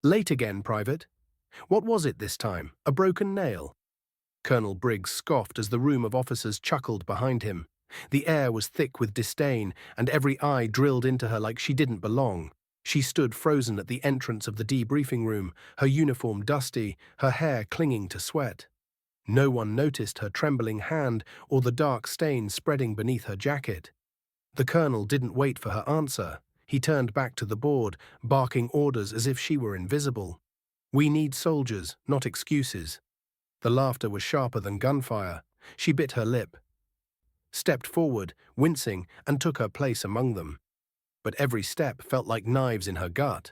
Late again, Private. What was it this time? A broken nail? Colonel Briggs scoffed as the room of officers chuckled behind him. The air was thick with disdain, and every eye drilled into her like she didn't belong. She stood frozen at the entrance of the debriefing room, her uniform dusty, her hair clinging to sweat. No one noticed her trembling hand or the dark stain spreading beneath her jacket. The colonel didn't wait for her answer. He turned back to the board, barking orders as if she were invisible. "We need soldiers, not excuses." The laughter was sharper than gunfire. She bit her lip, stepped forward, wincing, and took her place among them. But every step felt like knives in her gut.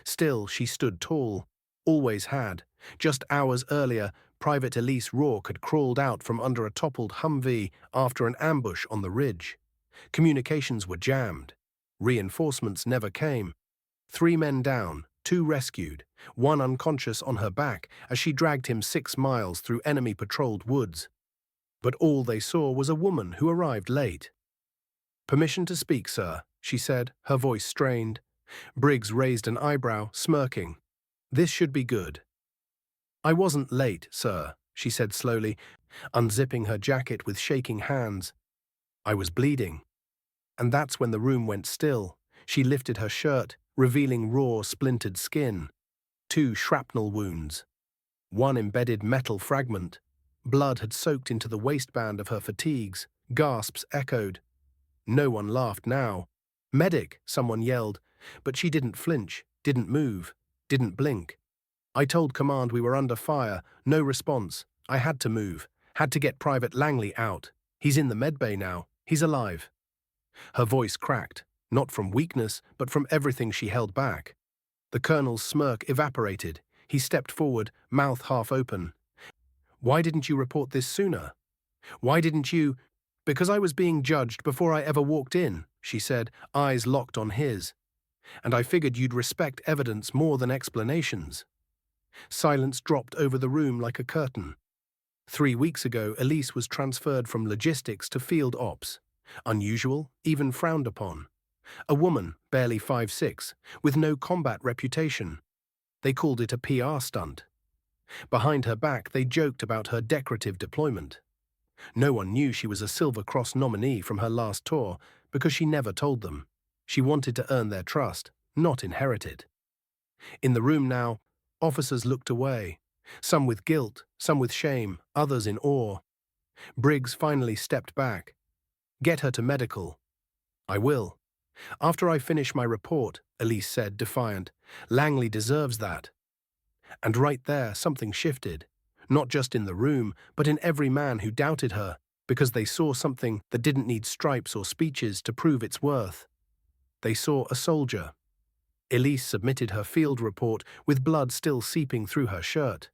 Still, she stood tall, always had. Just hours earlier, Private Elise Rourke had crawled out from under a toppled Humvee after an ambush on the ridge. Communications were jammed. Reinforcements never came. 3 men down, 2 rescued, 1 unconscious on her back as she dragged him 6 miles through enemy-patrolled woods. But all they saw was a woman who arrived late. "Permission to speak, sir," she said, her voice strained. Briggs raised an eyebrow, smirking. "This should be good." "I wasn't late, sir," she said slowly, unzipping her jacket with shaking hands. "I was bleeding." And that's when the room went still. She lifted her shirt, revealing raw, splintered skin. 2 shrapnel wounds. 1 embedded metal fragment. Blood had soaked into the waistband of her fatigues. Gasps echoed. No one laughed now. "Medic!" someone yelled, but she didn't flinch, didn't move, didn't blink. "I told command we were under fire. No response. I had to move. Had to get Private Langley out. He's in the medbay now. He's alive." Her voice cracked, not from weakness, but from everything she held back. The colonel's smirk evaporated. He stepped forward, mouth half open. "Why didn't you report this sooner? Why didn't you—" "Because I was being judged before I ever walked in," she said, eyes locked on his. "And I figured you'd respect evidence more than explanations." Silence dropped over the room like a curtain. 3 weeks ago, Elise was transferred from logistics to field ops. Unusual, even frowned upon. A woman, barely 5'6", with no combat reputation. They called it a PR stunt. Behind her back, they joked about her decorative deployment. No one knew she was a Silver Cross nominee from her last tour because she never told them. She wanted to earn their trust, not inherit it. In the room now, officers looked away, some with guilt, some with shame, others in awe. Briggs finally stepped back. "Get her to medical." "I will. After I finish my report," Elise said, defiant. "Langley deserves that." And right there, something shifted. Not just in the room, but in every man who doubted her, because they saw something that didn't need stripes or speeches to prove its worth. They saw a soldier. Elise submitted her field report with blood still seeping through her shirt.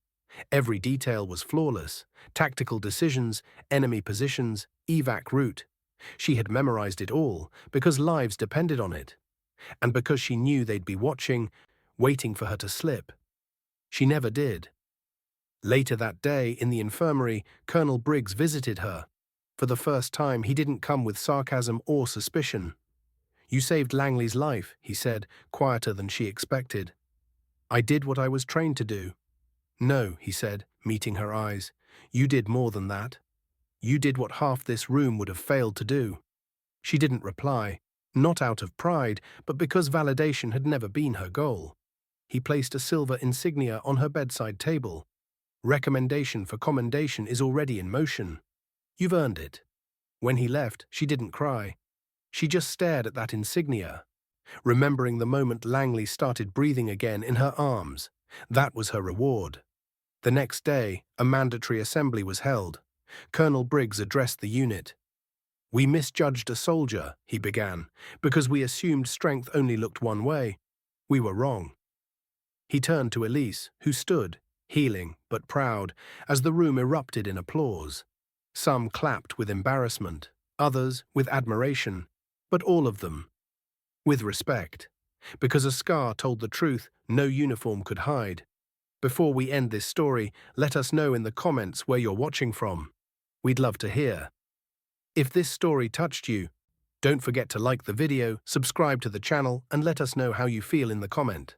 Every detail was flawless. Tactical decisions, enemy positions, evac route. She had memorized it all because lives depended on it. And because she knew they'd be watching, waiting for her to slip. She never did. Later that day, in the infirmary, Colonel Briggs visited her. For the first time, he didn't come with sarcasm or suspicion. "You saved Langley's life," he said, quieter than she expected. "I did what I was trained to do." "No," he said, meeting her eyes. "You did more than that. You did what half this room would have failed to do." She didn't reply, not out of pride, but because validation had never been her goal. He placed a silver insignia on her bedside table. "Recommendation for commendation is already in motion. You've earned it." When he left, she didn't cry. She just stared at that insignia, remembering the moment Langley started breathing again in her arms. That was her reward. The next day, a mandatory assembly was held. Colonel Briggs addressed the unit. "We misjudged a soldier," he began, "because we assumed strength only looked one way. We were wrong." He turned to Elise, who stood, healing but proud, as the room erupted in applause. Some clapped with embarrassment, others with admiration, but all of them with respect, because a scar told the truth no uniform could hide. Before we end this story, let us know in the comments where you're watching from. We'd love to hear. If this story touched you, don't forget to like the video, subscribe to the channel, and let us know how you feel in the comment.